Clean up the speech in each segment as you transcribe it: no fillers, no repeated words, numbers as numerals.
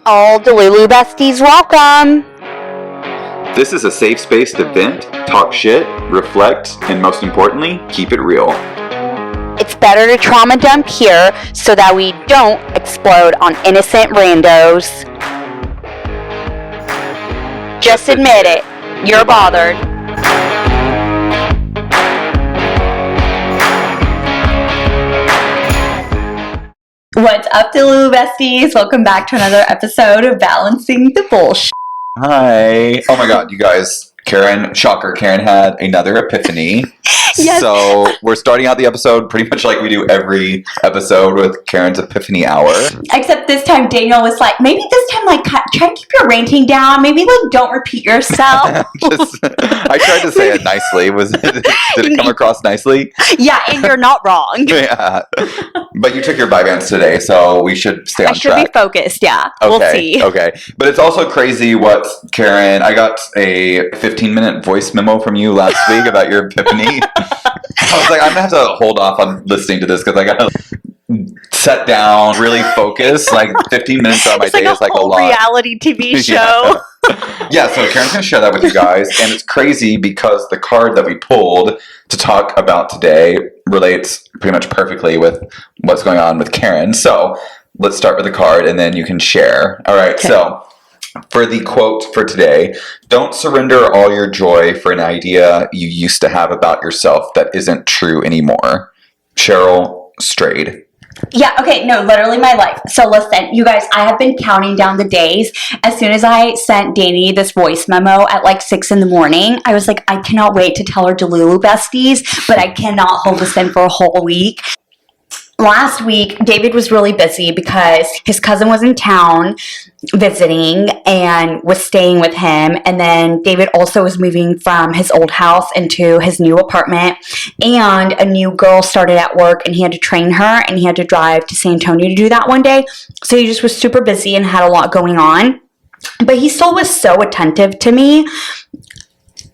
All Delulu besties, welcome! This is a safe space to vent, talk shit, reflect, and most importantly, keep it real. It's better to trauma dump here so that we don't explode on innocent randos. Just admit it, you're bothered. What's up, Delulu besties? Welcome back to another episode of Balancing the Bullshit. Hi. Oh my god, you guys. Karen had another epiphany. Yes. So we're starting out the episode pretty much like we do every episode with Karen's epiphany hour. Except this time Daniel was like, maybe this time try to keep your ranting down. Maybe don't repeat yourself. I tried to say it nicely. Did it come across nicely? Yeah, and you're not wrong. Yeah. But you took your Vyvanse today, so we should stay on track. I should be focused, yeah. Okay, we'll see. Okay. But it's also crazy what Karen, I got a 15-minute voice memo from you last week about your epiphany. I was like, I'm going to have to hold off on listening to this because I got to sit down, really focus. Like 15 minutes out of my day is like a lot. Reality TV show. Yeah, so Karen's going to share that with you guys. And it's crazy because the card that we pulled to talk about today relates pretty much perfectly with what's going on with Karen. So let's start with the card and then you can share. All right, okay. So for the quote for today, don't surrender all your joy for an idea you used to have about yourself that isn't true anymore. Cheryl Strayed. Yeah, okay, no, literally my life. So listen, you guys, I have been counting down the days. As soon as I sent Danny this voice memo at like 6 in the morning, I was like, I cannot wait to tell her Delulu besties, but I cannot hold this in for a whole week. Last week, David was really busy because his cousin was in town visiting and was staying with him. And then David also was moving from his old house into his new apartment. And a new girl started at work and he had to train her and he had to drive to San Antonio to do that one day. So he just was super busy and had a lot going on. But he still was so attentive to me.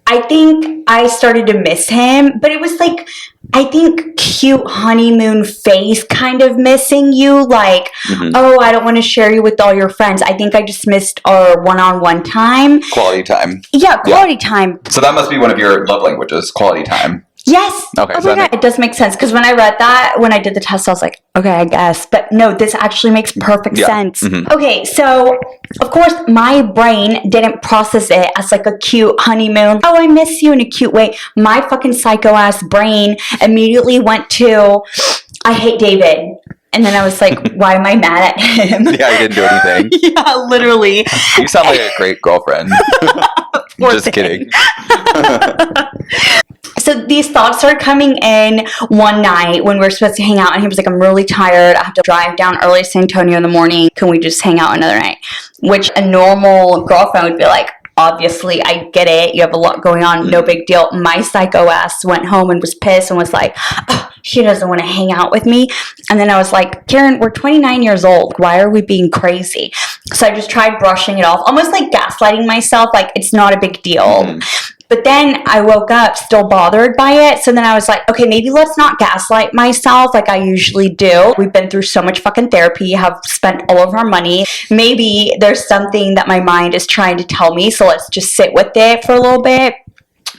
I think I started to miss him, but it was like, I think cute honeymoon face kind of missing you. Like, oh, I don't want to share you with all your friends. I think I just missed our one-on-one time. Quality time. Yeah, quality time. So that must be one of your love languages, quality time. Yes. Okay. Oh my God, it does make sense. Because when I read that, when I did the test, I was like, okay, I guess. But no, this actually makes perfect sense. Mm-hmm. Okay, so of course, my brain didn't process it as like a cute honeymoon. Oh, I miss you in a cute way. My fucking psycho-ass brain immediately went to, I hate David. And then I was like, why am I mad at him? Yeah, you didn't do anything. Yeah, literally. You sound like a great girlfriend. Just kidding. So these thoughts started coming in one night when we were supposed to hang out, and he was like, I'm really tired. I have to drive down early to San Antonio in the morning. Can we just hang out another night? Which a normal girlfriend would be like, obviously, I get it. You have a lot going on. No big deal. My psycho ass went home and was pissed and was like, oh, she doesn't want to hang out with me. And then I was like, Karen, we're 29 years old. Why are we being crazy? So I just tried brushing it off, almost like gaslighting myself. Like, it's not a big deal. But then I woke up still bothered by it. So then I was like, okay, maybe let's not gaslight myself like I usually do. We've been through so much fucking therapy, have spent all of our money. Maybe there's something that my mind is trying to tell me. So let's just sit with it for a little bit.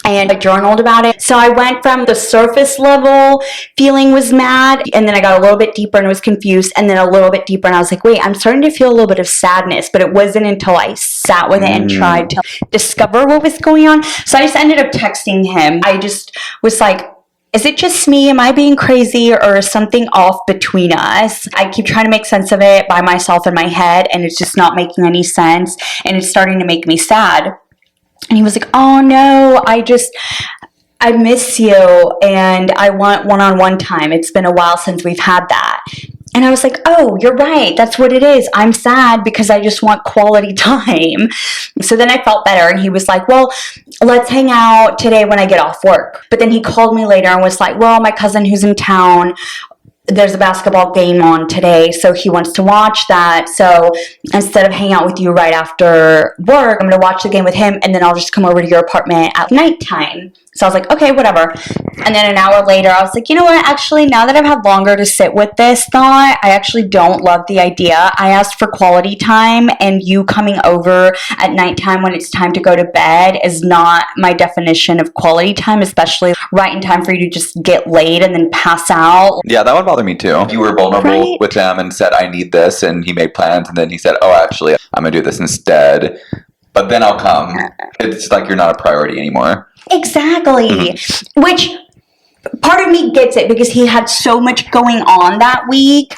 And I journaled about it. So I went from the surface level feeling was mad, and then I got a little bit deeper and was confused, and then a little bit deeper and I was like, wait, I'm starting to feel a little bit of sadness, but it wasn't until I sat with it and tried to discover what was going on. So I just ended up texting him. I just was like, is it just me? Am I being crazy, or is something off between us? I keep trying to make sense of it by myself in my head, and it's just not making any sense, and it's starting to make me sad. And he was like, oh no, I miss you and I want one-on-one time. It's been a while since we've had that. And I was like, oh, you're right. That's what it is. I'm sad because I just want quality time. So then I felt better. And he was like, well, let's hang out today when I get off work. But then he called me later and was like, well, my cousin who's in town, there's a basketball game on today, so he wants to watch that. So instead of hanging out with you right after work, I'm going to watch the game with him, and then I'll just come over to your apartment at nighttime. So I was like, okay, whatever. And then an hour later, I was like, you know what? Actually, now that I've had longer to sit with this thought, I actually don't love the idea. I asked for quality time, and you coming over at nighttime when it's time to go to bed is not my definition of quality time, especially right in time for you to just get laid and then pass out. Yeah, that would bother me too. You were vulnerable Right. with him and said, I need this. And he made plans. And then he said, oh, actually, I'm going to do this instead. But then I'll come. It's like you're not a priority anymore. Exactly. Which part of me gets it because he had so much going on that week.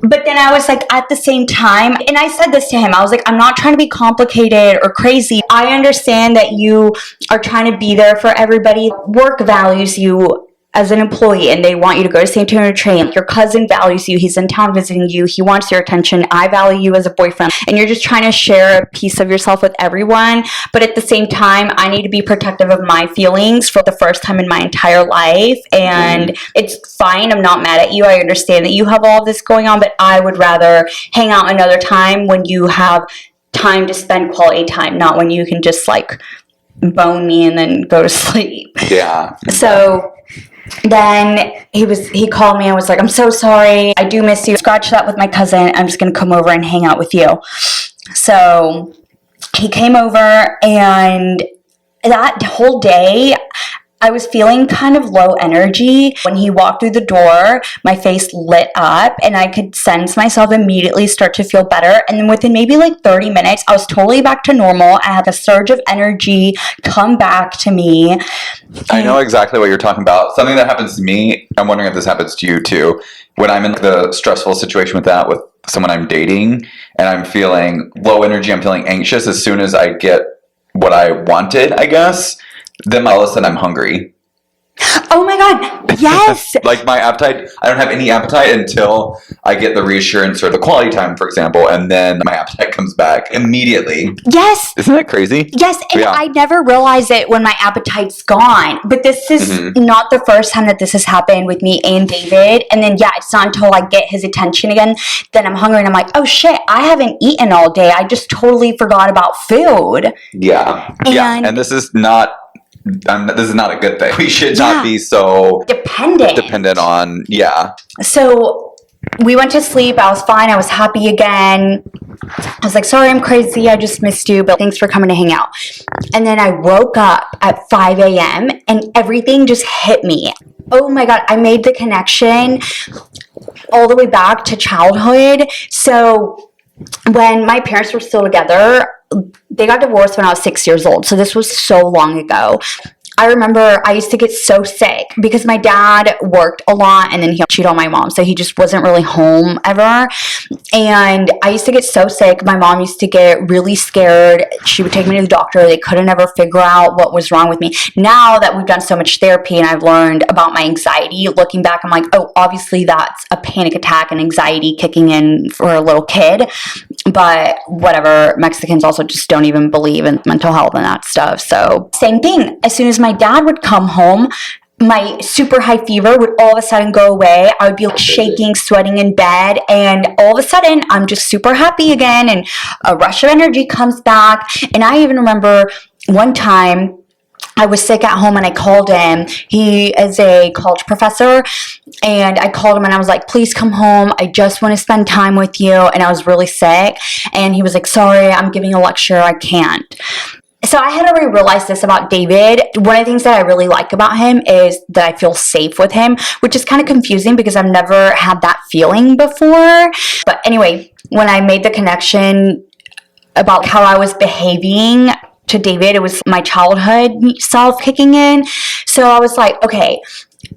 But then I was like, at the same time, and I said this to him, I was like, I'm not trying to be complicated or crazy. I understand that you are trying to be there for everybody. Work values you as an employee and they want you to go to St. Antonio train. Your cousin values you. He's in town visiting you. He wants your attention. I value you as a boyfriend. And you're just trying to share a piece of yourself with everyone. But at the same time, I need to be protective of my feelings for the first time in my entire life. And it's fine. I'm not mad at you. I understand that you have all this going on, but I would rather hang out another time when you have time to spend quality time, not when you can just like bone me and then go to sleep. Yeah. So then he called me and was like, I'm so sorry. I do miss you. Scratch that with my cousin. I'm just going to come over and hang out with you. So he came over, and that whole day, I was feeling kind of low energy. When he walked through the door, my face lit up and I could sense myself immediately start to feel better. And then within maybe like 30 minutes, I was totally back to normal. I had a surge of energy come back to me. I know exactly what you're talking about. Something that happens to me, I'm wondering if this happens to you too. When I'm in the stressful situation with someone I'm dating and I'm feeling low energy, I'm feeling anxious, as soon as I get what I wanted, I guess, then all of a sudden I'm hungry. Oh my God. Yes. Like my appetite, I don't have any appetite until I get the reassurance or the quality time, for example, and then my appetite comes back immediately. Yes. Isn't that crazy? Yes, and Yeah. I never realize it when my appetite's gone. But this is not the first time that this has happened with me and David. And then, yeah, it's not until I get his attention again, then I'm hungry and I'm like, oh shit, I haven't eaten all day. I just totally forgot about food. Yeah. And- and this is not a good thing. We should not be so Dependent on, So we went to sleep. I was fine. I was happy again. I was like, sorry, I'm crazy. I just missed you, but thanks for coming to hang out. And then I woke up at 5 a.m. and everything just hit me. Oh my God, I made the connection all the way back to childhood. So when my parents were still together, they got divorced when I was 6 years old. So this was so long ago. I remember I used to get so sick because my dad worked a lot and then he cheated on my mom. So he just wasn't really home ever. And I used to get so sick. My mom used to get really scared. She would take me to the doctor. They couldn't ever figure out what was wrong with me. Now that we've done so much therapy and I've learned about my anxiety, looking back, I'm like, oh, obviously that's a panic attack and anxiety kicking in for a little kid. But whatever, Mexicans also just don't even believe in mental health and that stuff. So same thing. As soon as my dad would come home, my super high fever would all of a sudden go away. I would be like shaking, sweating in bed, and all of a sudden I'm just super happy again and a rush of energy comes back. And I even remember one time I was sick at home and I called him. He is a college professor, and I called him and I was like, please come home. I just want to spend time with you. And I was really sick. And he was like, sorry, I'm giving a lecture. I can't. So I had already realized this about David. One of the things that I really like about him is that I feel safe with him, which is kind of confusing because I've never had that feeling before. But anyway, when I made the connection about how I was behaving to David, it was my childhood self kicking in. So I was like, okay,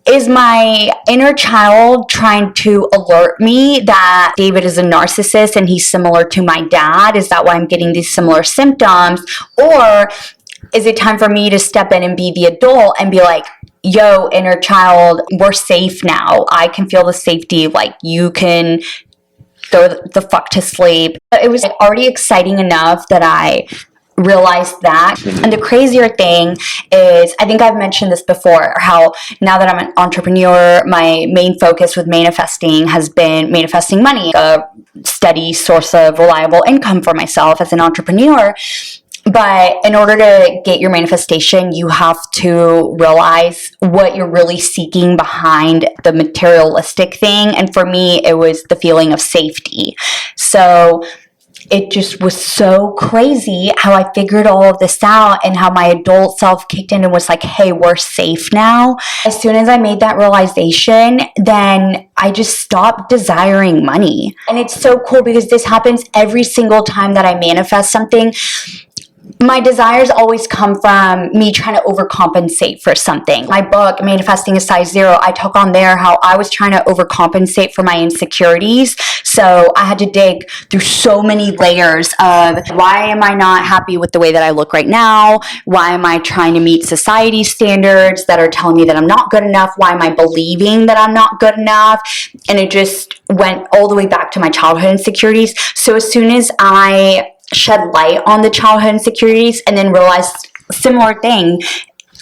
is my inner child trying to alert me that David is a narcissist and he's similar to my dad? Is that why I'm getting these similar symptoms? Or is it time for me to step in and be the adult and be like, yo, inner child, we're safe now. I can feel the safety. Like, you can go the fuck to sleep. It was already exciting enough that I realized that. And the crazier thing is, I think I've mentioned this before, how now that I'm an entrepreneur, my main focus with manifesting has been manifesting money, a steady source of reliable income for myself as an entrepreneur. But in order to get your manifestation, you have to realize what you're really seeking behind the materialistic thing. And for me, it was the feeling of safety. So it just was so crazy how I figured all of this out and how my adult self kicked in and was like, hey, we're safe now. As soon as I made that realization, then I just stopped desiring money. And it's so cool because this happens every single time that I manifest something. My desires always come from me trying to overcompensate for something. My book, Manifesting a Size Zero, I talk on there how I was trying to overcompensate for my insecurities. So I had to dig through so many layers of why am I not happy with the way that I look right now? Why am I trying to meet society standards that are telling me that I'm not good enough? Why am I believing that I'm not good enough? And it just went all the way back to my childhood insecurities. So as soon as I shed light on the childhood insecurities and then realized similar thing,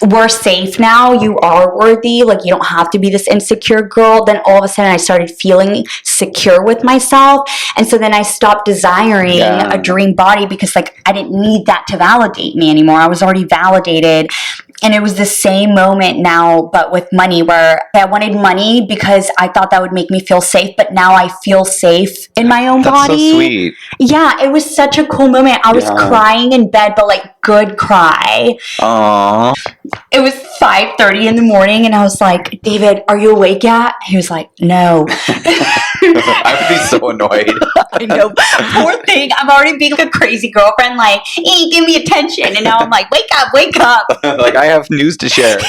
we're safe now, you are worthy, like you don't have to be this insecure girl, then all of a sudden I started feeling secure with myself. And so then I stopped desiring a dream body because like I didn't need that to validate me anymore. I was already validated. And it was the same moment now, but with money, where I wanted money because I thought that would make me feel safe. But now I feel safe in my own body. That's so sweet. Yeah, it was such a cool moment. I was crying in bed, but like good cry. Aww. It was 5:30 in the morning, and I was like, David, are you awake yet? He was like, no. I would be so annoyed. I know. Poor thing. I'm already being a crazy girlfriend, like, hey, give me attention. And now I'm like, wake up, wake up. Like, I have news to share.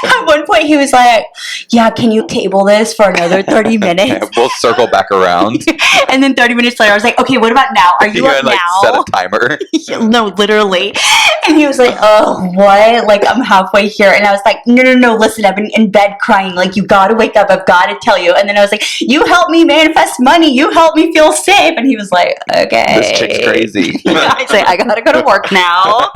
At one point, he was like, yeah, can you table this for another 30 minutes? We'll circle back around. And then 30 minutes later, I was like, okay, what about now? Are you up like, now? set a timer. No, literally. And he was like, oh, what? Like, I'm halfway here. And I was like, no, listen, I've been in bed crying. Like, you got to wake up. I've got to tell you. And then I was like, you help me manifest money. You help me feel safe. And he was like, okay. This chick's crazy. I say, I got to go to work now.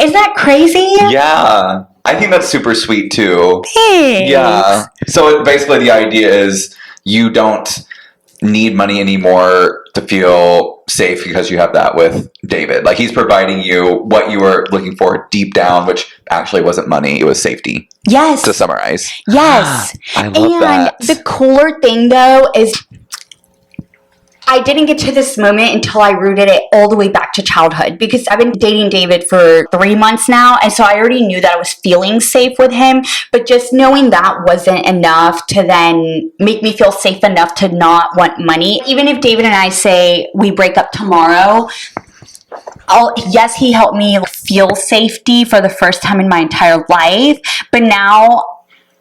Is that crazy? Yeah. I think that's super sweet too. Thanks. Yeah. So basically the idea is you don't need money anymore to feel safe because you have that with David. Like he's providing you what you were looking for deep down, which actually wasn't money. It was safety. Yes. To summarize. Yes. I love that. The cooler thing though is I didn't get to this moment until I rooted it all the way back to childhood, because I've been dating David for 3 months now. And so I already knew that I was feeling safe with him, but just knowing that wasn't enough to then make me feel safe enough to not want money. Even if David and I say we break up tomorrow, yes, he helped me feel safety for the first time in my entire life. But now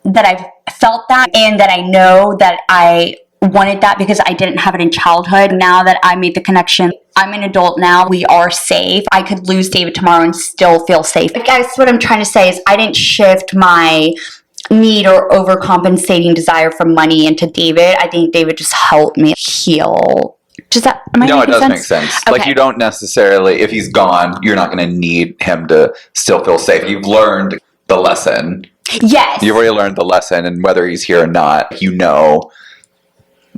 that I've felt that and that I know that I wanted that because I didn't have it in childhood, now that I made the connection, I'm an adult now, we are safe. I could lose David tomorrow and still feel safe. I guess what I'm trying to say is I didn't shift my need or overcompensating desire for money into David. I think David just helped me heal. No, it does make sense. Okay. Like you don't necessarily, if he's gone, you're not going to need him to still feel safe. You've learned the lesson. Yes. You've already learned the lesson, and whether he's here or not, you know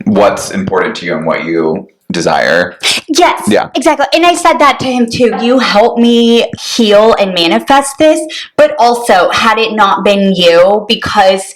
what's important to you and what you desire. Yes. Yeah. Exactly. And I said that to him too. You helped me heal and manifest this, but also had it not been you, because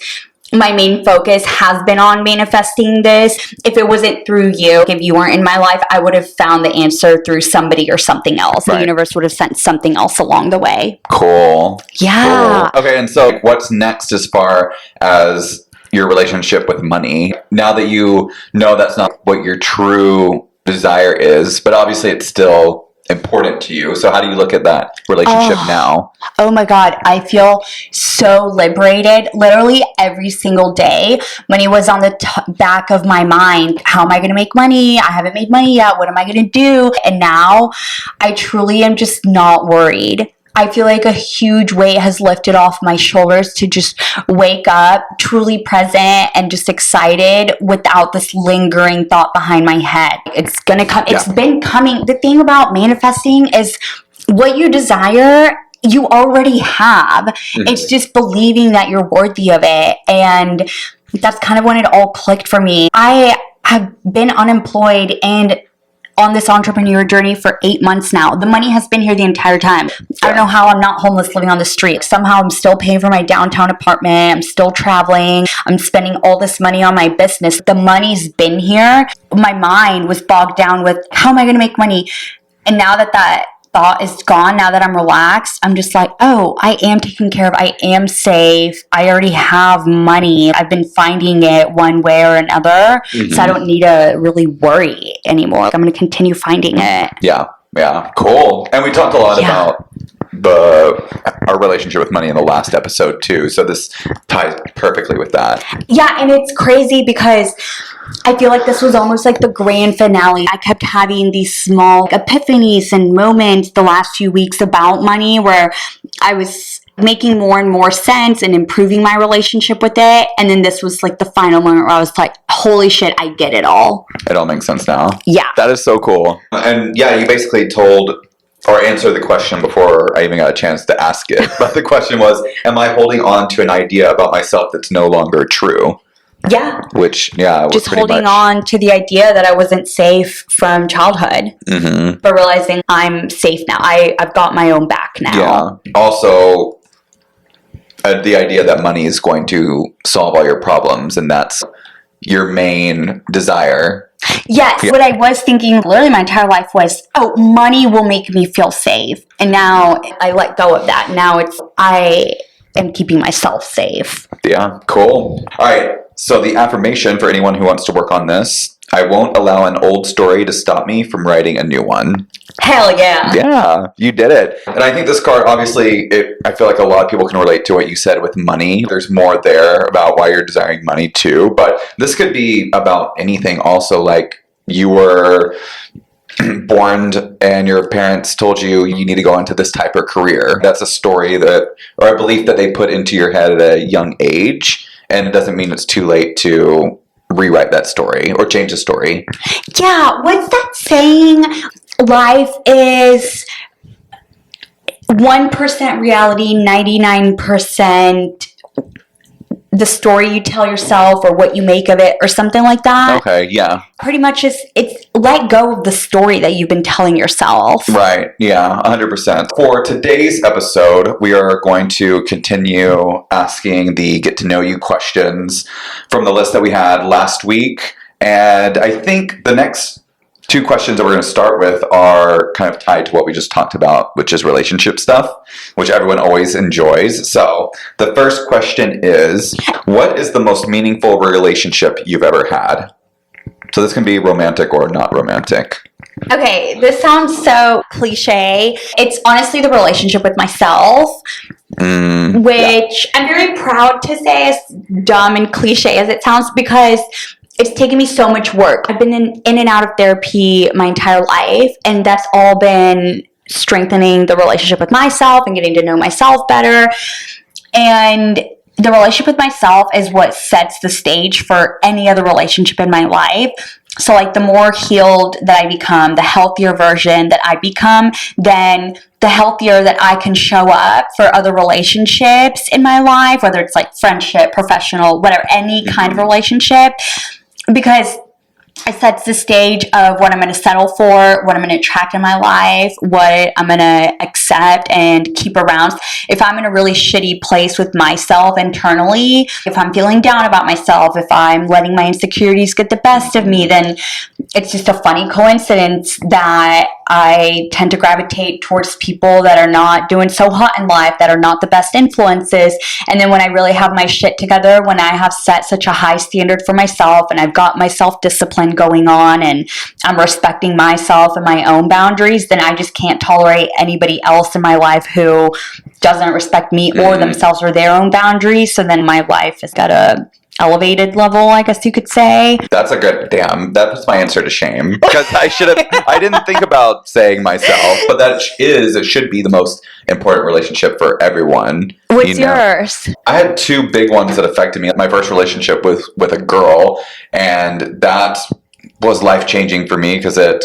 my main focus has been on manifesting this. If it wasn't through you, if you weren't in my life, I would have found the answer through somebody or something else. Right. The universe would have sent something else along the way. Cool. Yeah. Cool. Okay. And so what's next as far as your relationship with money, now that you know that's not what your true desire is, but obviously it's still important to you. So how do you look at that relationship now? Oh my God. I feel so liberated. Literally every single day, money was on the back of my mind. How am I going to make money? I haven't made money yet. What am I going to do? And now I truly am just not worried. I feel like a huge weight has lifted off my shoulders to just wake up truly present and just excited without this lingering thought behind my head. It's gonna come. Yeah. It's been coming. The thing about manifesting is what you desire, you already have. Mm-hmm. It's just believing that you're worthy of it. And that's kind of when it all clicked for me. I have been unemployed and on this entrepreneur journey for 8 months now. The money has been here the entire time. I don't know how I'm not homeless living on the street. Somehow I'm still paying for my downtown apartment. I'm still traveling. I'm spending all this money on my business. The money's been here. My mind was bogged down with, how am I going to make money? And now that thought is gone, now that I'm relaxed, I'm just like, oh, I am taken care of. I am safe. I already have money. I've been finding it one way or another. So I don't need to really worry anymore. I'm going to continue finding it. Yeah, cool. And we talked a lot about our relationship with money in the last episode too, so this ties perfectly with that. Yeah, and it's crazy because I feel like this was almost like the grand finale. I kept having these small epiphanies and moments the last few weeks about money where I was making more and more sense and improving my relationship with it. And then this was like the final moment where I was like, holy shit, I get it all. It all makes sense now. Yeah. That is so cool. And yeah, you basically told or answered the question before I even got a chance to ask it. But the question was, am I holding on to an idea about myself that's no longer true? Yeah. Which, was just pretty holding much on to the idea that I wasn't safe from childhood. But realizing I'm safe now. I've got my own back now. Yeah. Also, the idea that money is going to solve all your problems, and that's your main desire. Yes, what I was thinking literally my entire life was, oh, money will make me feel safe. And now I let go of that. Now I am keeping myself safe. Yeah, cool. All right, so the affirmation for anyone who wants to work on this: I won't allow an old story to stop me from writing a new one. Hell yeah. Yeah, you did it. And I think this card, obviously, I feel like a lot of people can relate to what you said with money. There's more there about why you're desiring money too. But this could be about anything also, like you were born and your parents told you need to go into this type of career. That's a story or a belief that they put into your head at a young age. And it doesn't mean it's too late to rewrite that story or change the story. Yeah, what's that saying? Life is 1% reality, 99% the story you tell yourself or what you make of it or something like that. Okay, yeah. Pretty much it's let go of the story that you've been telling yourself. Right, yeah, 100%. For today's episode, we are going to continue asking the get to know you questions from the list that we had last week. And I think the next 2 questions that we're going to start with are kind of tied to what we just talked about, which is relationship stuff, which everyone always enjoys. So the first question is, what is the most meaningful relationship you've ever had? So this can be romantic or not romantic. Okay, this sounds so cliche. It's honestly the relationship with myself, which I'm very proud to say, as dumb and cliche as it sounds, because it's taken me so much work. I've been in and out of therapy my entire life, and that's all been strengthening the relationship with myself and getting to know myself better. And the relationship with myself is what sets the stage for any other relationship in my life. So like the more healed that I become, the healthier version that I become, then the healthier that I can show up for other relationships in my life, whether it's like friendship, professional, whatever, any kind of relationship. Because it sets the stage of what I'm going to settle for, what I'm going to attract in my life, what I'm going to accept and keep around. If I'm in a really shitty place with myself internally, if I'm feeling down about myself, if I'm letting my insecurities get the best of me, then it's just a funny coincidence that I tend to gravitate towards people that are not doing so hot in life, that are not the best influences. And then when I really have my shit together, when I have set such a high standard for myself and I've got my self-discipline going on and I'm respecting myself and my own boundaries, then I just can't tolerate anybody else in my life who doesn't respect me or themselves or their own boundaries. So then my life has got a elevated level, I guess you could say. That's a good, damn, that puts my answer to shame. Because I didn't think about saying myself, but it should be the most important relationship for everyone. What's yours? I had 2 big ones that affected me. My first relationship with a girl, and that was life-changing for me because it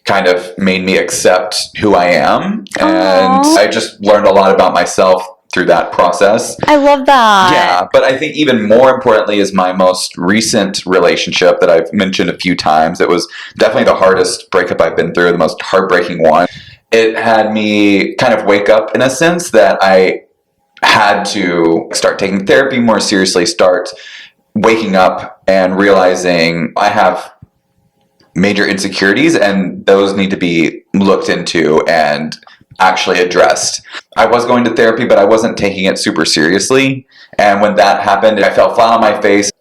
kind of made me accept who I am. And I just learned a lot about myself through that process. I love that. Yeah, but I think even more importantly is my most recent relationship that I've mentioned a few times. It was definitely the hardest breakup I've been through, the most heartbreaking one. It had me kind of wake up in a sense that I had to start taking therapy more seriously, start waking up and realizing I have major insecurities and those need to be looked into and actually addressed. I was going to therapy, but I wasn't taking it super seriously. And when that happened, I fell flat on my face.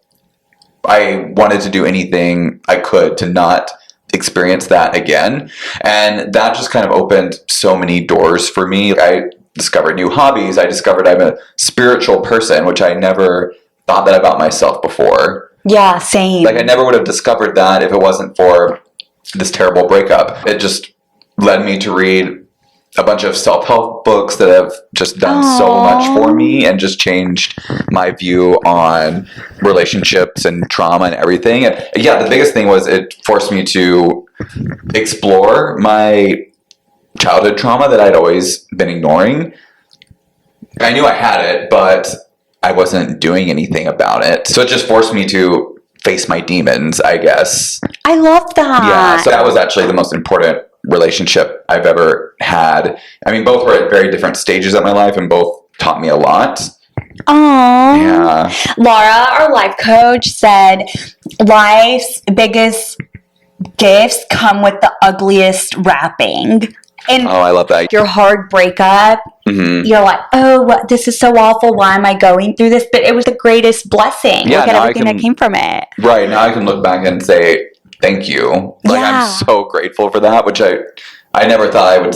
I wanted to do anything I could to not experience that again. And that just kind of opened so many doors for me. I discovered new hobbies. I discovered I'm a spiritual person, which I never thought that about myself before. Yeah, same. Like I never would have discovered that if it wasn't for this terrible breakup. It just led me to read a bunch of self-help books that have just done so much for me and just changed my view on relationships and trauma and everything. And yeah, the biggest thing was it forced me to explore my childhood trauma that I'd always been ignoring. I knew I had it, but I wasn't doing anything about it. So it just forced me to face my demons, I guess. I love that. Yeah, so that was actually the most important relationship I've ever had. I mean, both were at very different stages of my life and both taught me a lot. Aww. Yeah. Laura, our life coach, said life's biggest gifts come with the ugliest wrapping. And Oh, I love that. your hard breakup, you're like, oh, this is so awful. Why am I going through this? But it was the greatest blessing. Yeah, Look at now I everything can- that came from it. Right, now I can look back and say thank you. Like Yeah. I'm so grateful for that, which I never thought I would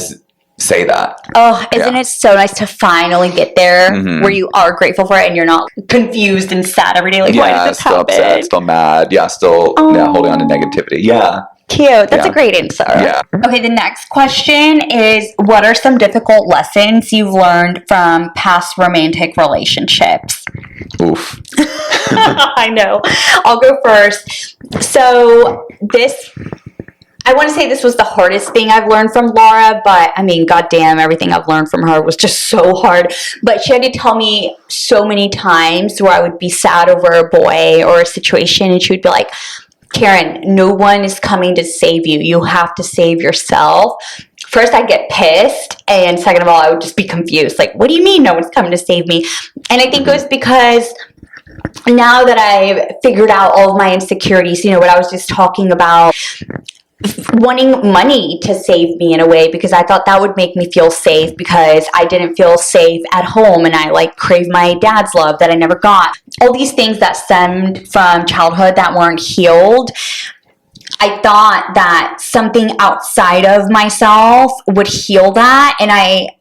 say that. Oh, isn't Yeah. it so nice to finally get there Mhm. where you are grateful for it and you're not confused and sad every day? Like, why Yeah, did this still happen? upset, still mad. Yeah, still holding on to negativity. Yeah. Cute. That's Yeah. a great answer. Yeah. Okay, the next question is, what are some difficult lessons you've learned from past romantic relationships? Oof. I know. I'll go first. So I want to say this was the hardest thing I've learned from Laura, but I mean, goddamn, everything I've learned from her was just so hard. But she had to tell me so many times where I would be sad over a boy or a situation, and she would be like, Karen, no one is coming to save you. You have to save yourself. First, I'd get pissed, and second of all, I would just be confused. Like, what do you mean no one's coming to save me? And I think it was because now that I've figured out all of my insecurities, what I was just talking about, wanting money to save me in a way, because I thought that would make me feel safe because I didn't feel safe at home and I craved my dad's love that I never got. All these things that stemmed from childhood that weren't healed. I thought that something outside of myself would heal that, and I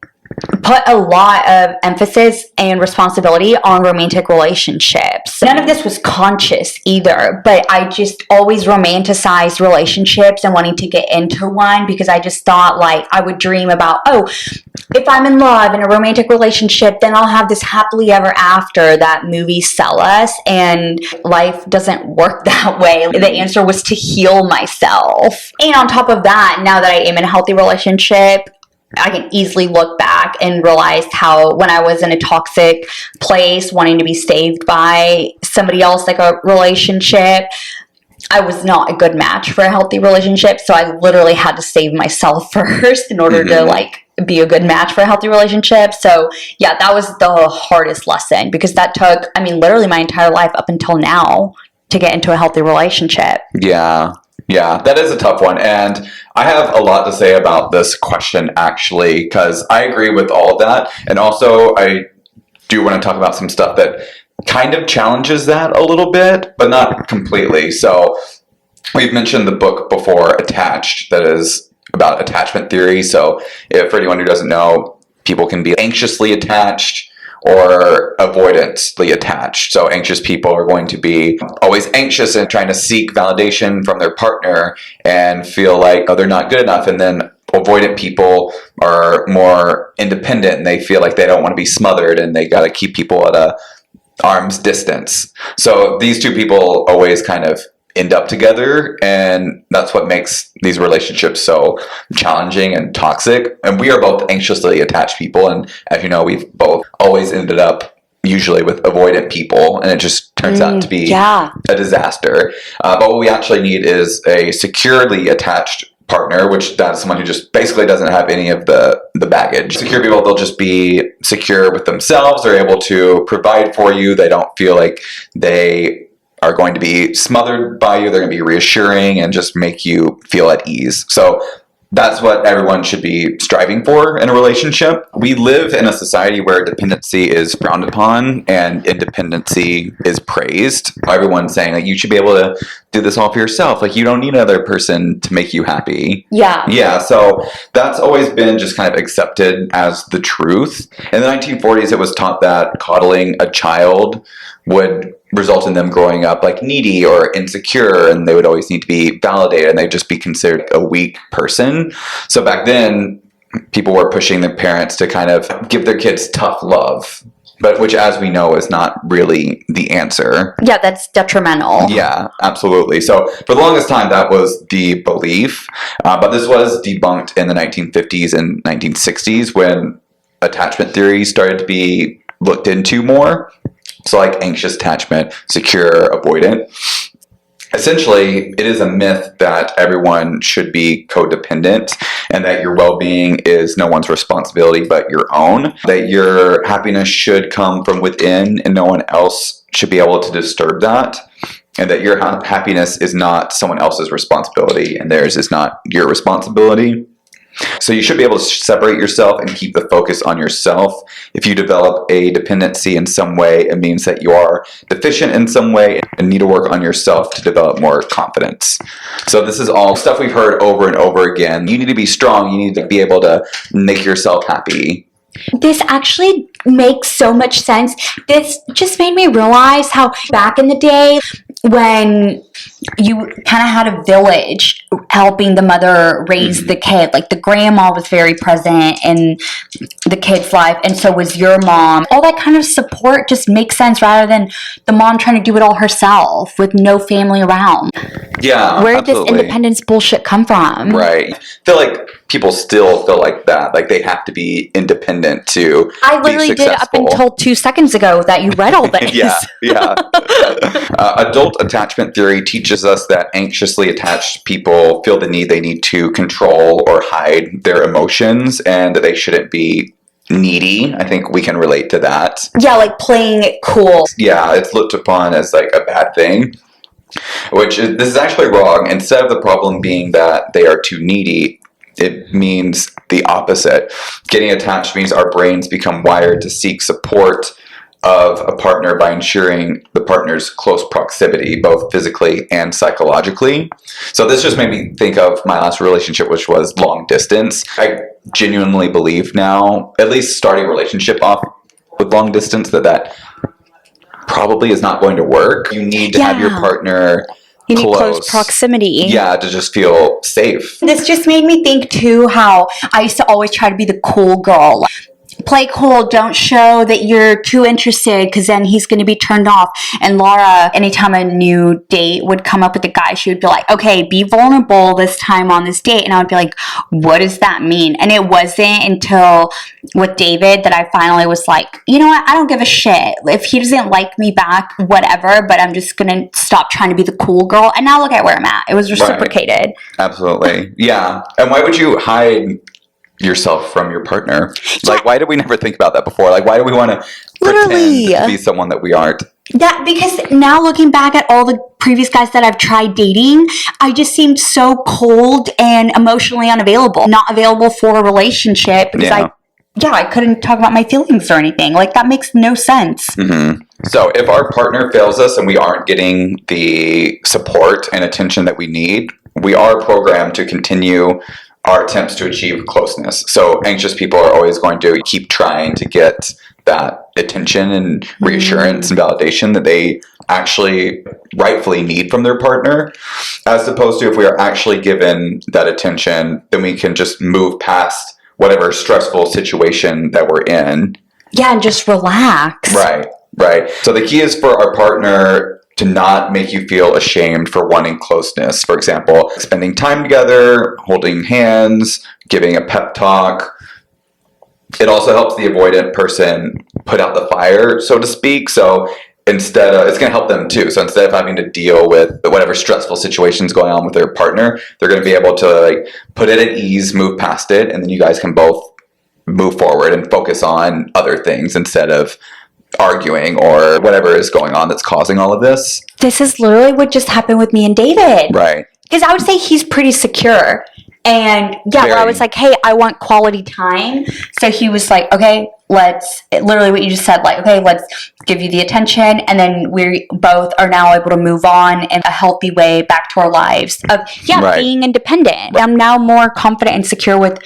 put a lot of emphasis and responsibility on romantic relationships. None of this was conscious either, but I just always romanticized relationships and wanting to get into one because I just thought I would dream about, if I'm in love in a romantic relationship, then I'll have this happily ever after that movies sell us, and life doesn't work that way. The answer was to heal myself. And on top of that, now that I am in a healthy relationship, I can easily look back and realize how when I was in a toxic place, wanting to be saved by somebody else, like a relationship, I was not a good match for a healthy relationship. So I literally had to save myself first in order to be a good match for a healthy relationship. So yeah, that was the hardest lesson because that took, literally my entire life up until now to get into a healthy relationship. Yeah. Yeah, that is a tough one. And I have a lot to say about this question, actually, because I agree with all of that. And also, I do want to talk about some stuff that kind of challenges that a little bit, but not completely. So we've mentioned the book before, Attached, that is about attachment theory. So if for anyone who doesn't know, people can be anxiously attached or avoidantly attached. So anxious people are going to be always anxious and trying to seek validation from their partner and feel like, they're not good enough. And then avoidant people are more independent and they feel like they don't want to be smothered and they got to keep people at a arm's distance. So these two people always kind of end up together, and that's what makes these relationships so challenging and toxic. And we are both anxiously attached people, and as you know, we've both always ended up usually with avoidant people, and it just turns out to be a disaster. But what we actually need is a securely attached partner, which that's someone who just basically doesn't have any of the baggage. Secure people, they'll just be secure with themselves. They're able to provide for you. They don't feel like they are going to be smothered by you. They're going to be reassuring and just make you feel at ease. So that's what everyone should be striving for in a relationship. We live in a society where dependency is frowned upon and independency is praised. Everyone's saying that you should be able to do this all for yourself. Like, you don't need another person to make you happy. Yeah, so that's always been just kind of accepted as the truth. In the 1940s, it was taught that coddling a child would result in them growing up like needy or insecure, and they would always need to be validated, and they'd just be considered a weak person. So back then, people were pushing their parents to kind of give their kids tough love, but which, as we know, is not really the answer. Yeah, that's detrimental. Yeah, absolutely. So for the longest time, that was the belief, but this was debunked in the 1950s and 1960s when attachment theory started to be looked into more. So like anxious attachment, secure, avoidant. Essentially, it is a myth that everyone should be codependent and that your well-being is no one's responsibility but your own. That your happiness should come from within and no one else should be able to disturb that. And that your happiness is not someone else's responsibility and theirs is not your responsibility. So you should be able to separate yourself and keep the focus on yourself. If you develop a dependency in some way, it means that you are deficient in some way and need to work on yourself to develop more confidence. So this is all stuff we've heard over and over again. You need to be strong. You need to be able to make yourself happy. This actually makes so much sense. This just made me realize how back in the day, when you kind of had a village helping the mother raise the kid, like the grandma was very present in the kid's life, and so was your mom. All that kind of support just makes sense rather than the mom trying to do it all herself with no family around. Yeah, where did this independence bullshit come from? Right. I feel like people still feel like that. Like they have to be independent to I literally did up until 2 seconds ago that you read all this. yeah. Adult attachment theory teaches us that anxiously attached people feel the need they need to control or hide their emotions and that they shouldn't be needy. I think we can relate to that. Yeah, like playing it cool. Yeah, it's looked upon as like a bad thing. This is actually wrong. Instead of the problem being that they are too needy, it means the opposite. Getting attached means our brains become wired to seek support of a partner by ensuring the partner's close proximity, both physically and psychologically. So this just made me think of my last relationship, which was long distance. I genuinely believe now, at least starting a relationship off with long distance, that probably is not going to work. You need to have your partner you need close proximity. Yeah, to just feel safe. This just made me think too how I used to always try to be the cool girl. Play cool, don't show that you're too interested because then he's going to be turned off. And Laura, anytime a new date would come up with a guy, she would be like, okay, be vulnerable this time on this date. And I would be like, what does that mean? And it wasn't until with David that I finally was like, you know what? I don't give a shit. If he doesn't like me back, whatever, but I'm just going to stop trying to be the cool girl. And now look at where I'm at. It was reciprocated. Right. Absolutely. Yeah. And why would you hide yourself from your partner? Like, why did we never think about that before? Like, why do we want to pretend to be someone that we aren't? That because now looking back at all the previous guys that I've tried dating, I just seemed so cold and emotionally unavailable, not available for a relationship because I couldn't talk about my feelings or anything. Like, that makes no sense. Mm-hmm. So if our partner fails us and we aren't getting the support and attention that we need, we are programmed to continue our attempts to achieve closeness. So anxious people are always going to keep trying to get that attention and reassurance and validation that they actually rightfully need from their partner, as opposed to if we are actually given that attention, then we can just move past whatever stressful situation that we're in. Yeah, and just relax. Right. So the key is for our partner to not make you feel ashamed for wanting closeness. For example, spending time together, holding hands, giving a pep talk. It also helps the avoidant person put out the fire, so to speak. So it's going to help them too. So instead of having to deal with whatever stressful situations going on with their partner, they're going to be able to put it at ease, move past it, and then you guys can both move forward and focus on other things instead of arguing or whatever is going on that's causing all of this. This is literally what just happened with me and David. Right. Because I would say he's pretty secure. And where I was like, hey, I want quality time. So he was like, okay, literally what you just said, okay, let's give you the attention. And then we both are now able to move on in a healthy way back to our lives of, being independent. I'm now more confident and secure with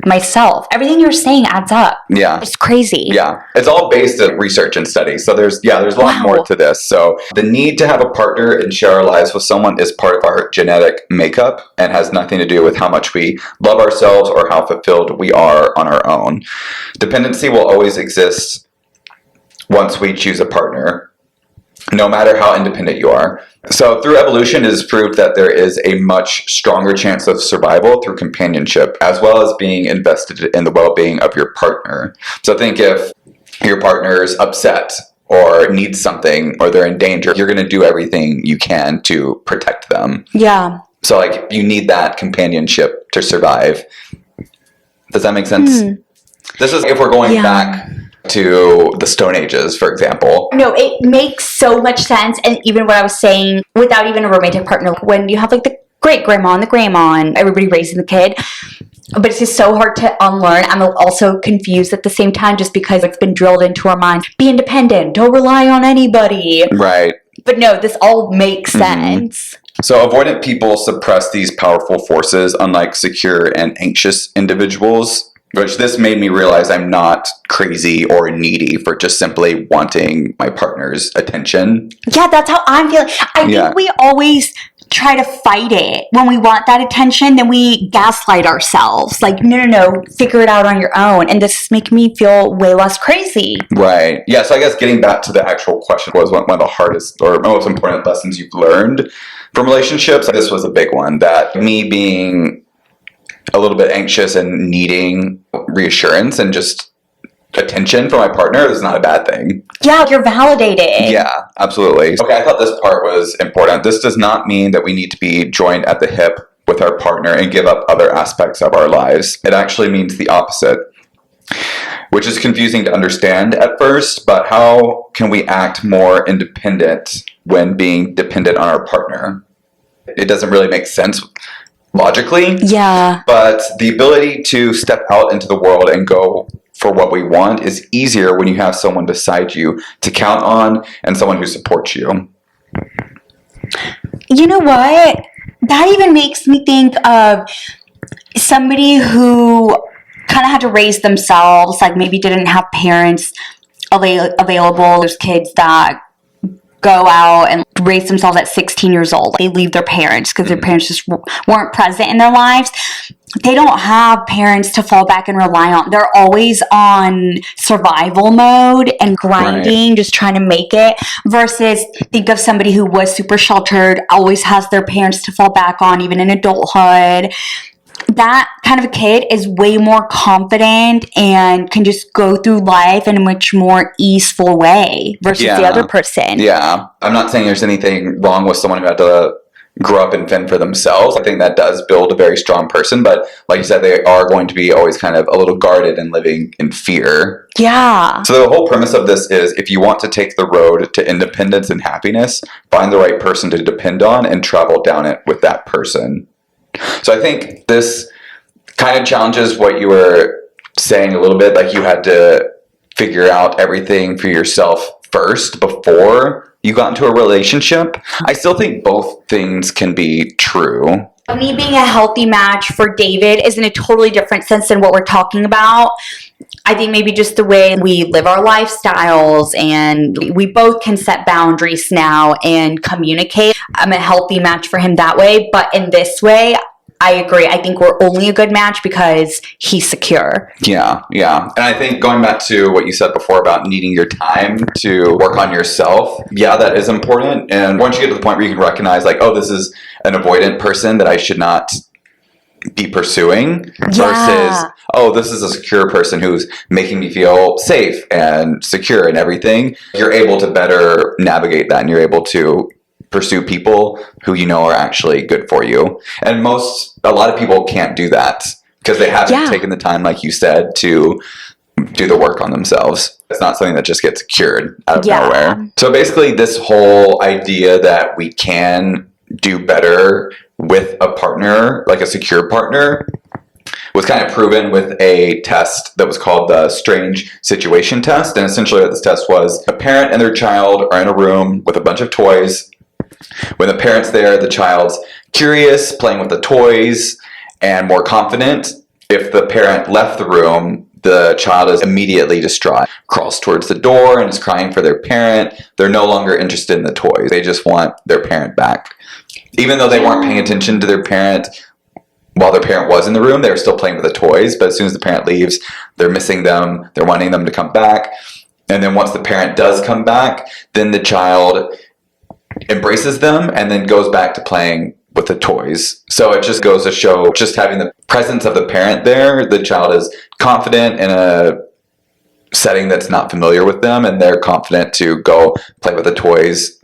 myself. Everything you're saying adds up. Yeah. It's crazy. Yeah. It's all based on research and studies. So there's a lot more to this. So the need to have a partner and share our lives with someone is part of our genetic makeup and has nothing to do with how much we love ourselves or how fulfilled we are on our own. Dependency will always exist once we choose a partner, no matter how independent you are. So through evolution, it is proved that there is a much stronger chance of survival through companionship, as well as being invested in the well-being of your partner. So think if your partner is upset or needs something or they're in danger, you're going to do everything you can to protect them. Yeah. So you need that companionship to survive. Does that make sense? This is if we're going back to the Stone Ages, for example. No, it makes so much sense. And even what I was saying, without even a romantic partner, when you have the great grandma and the grandma and everybody raising the kid, but it's just so hard to unlearn. I'm also confused at the same time just because it's been drilled into our minds. Be independent. Don't rely on anybody. Right. But no, this all makes sense. So avoidant people suppress these powerful forces, unlike secure and anxious individuals. Which this made me realize I'm not crazy or needy for just simply wanting my partner's attention. Yeah, that's how I'm feeling. I think we always try to fight it. When we want that attention, then we gaslight ourselves. No, figure it out on your own. And this is making me feel way less crazy. Right. Yeah, so I guess getting back to the actual question was one of the hardest or most important lessons you've learned from relationships. This was a big one, that me being a little bit anxious and needing reassurance and just attention from my partner is not a bad thing. Yeah, you're validated. Yeah, absolutely. Okay, I thought this part was important. This does not mean that we need to be joined at the hip with our partner and give up other aspects of our lives. It actually means the opposite, which is confusing to understand at first, but how can we act more independent when being dependent on our partner? It doesn't really make sense logically. Yeah. But the ability to step out into the world and go for what we want is easier when you have someone beside you to count on and someone who supports you. You know what? That even makes me think of somebody who kind of had to raise themselves, maybe didn't have parents available. There's kids that go out and raise themselves at 16 years old. They leave their parents because their parents just weren't present in their lives. They don't have parents to fall back and rely on. They're always on survival mode and grinding, just trying to make it. Versus think of somebody who was super sheltered, always has their parents to fall back on, even in adulthood. That kind of a kid is way more confident and can just go through life in a much more easeful way versus the other person. Yeah. I'm not saying there's anything wrong with someone who had to grow up and fend for themselves. I think that does build a very strong person, but like you said, they are going to be always kind of a little guarded and living in fear. Yeah. So the whole premise of this is if you want to take the road to independence and happiness, find the right person to depend on and travel down it with that person. So I think this kind of challenges what you were saying a little bit, you had to figure out everything for yourself first before you got into a relationship. I still think both things can be true. Me being a healthy match for David is in a totally different sense than what we're talking about. I think maybe just the way we live our lifestyles and we both can set boundaries now and communicate. I'm a healthy match for him that way. But in this way, I agree. I think we're only a good match because he's secure. Yeah. And I think going back to what you said before about needing your time to work on yourself, yeah, that is important. And once you get to the point where you can recognize, like, oh, this is an avoidant person that I should not be pursuing, versus, oh, this is a secure person who's making me feel safe and secure and everything, you're able to better navigate that, and you're able to pursue people who you know are actually good for you. And a lot of people can't do that because they haven't taken the time, like you said, to do the work on themselves. It's not something that just gets cured out of nowhere. So basically, this whole idea that we can do better with a partner, like a secure partner, was kind of proven with a test that was called the Strange Situation Test. And essentially what this test was, a parent and their child are in a room with a bunch of toys. When the parent's there, the child's curious, playing with the toys, and more confident. If the parent left the room, the child is immediately distraught, crawls towards the door and is crying for their parent. They're no longer interested in the toys. They just want their parent back. Even though they weren't paying attention to their parent while their parent was in the room, they were still playing with the toys. But as soon as the parent leaves, they're missing them. They're wanting them to come back. And then once the parent does come back, then the child embraces them and then goes back to playing with the toys. So it just goes to show, just having the presence of the parent there, the child is confident in a setting that's not familiar with them, and they're confident to go play with the toys.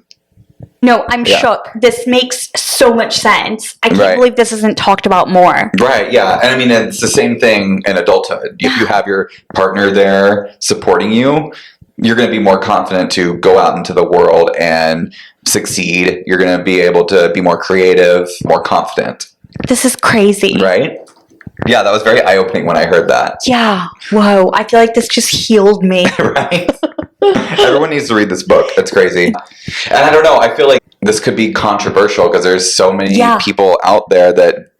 No, I'm shook. This makes so much sense. I can't believe this isn't talked about more. Right, yeah. And I mean, it's the same thing in adulthood. If you have your partner there supporting you, you're going to be more confident to go out into the world and succeed. You're going to be able to be more creative, more confident. This is crazy. Right? Yeah, that was very eye-opening when I heard that. Yeah. Whoa. I feel like this just healed me. Right? Everyone needs to read this book. It's crazy. And I don't know, I feel like this could be controversial because there's so many people out there that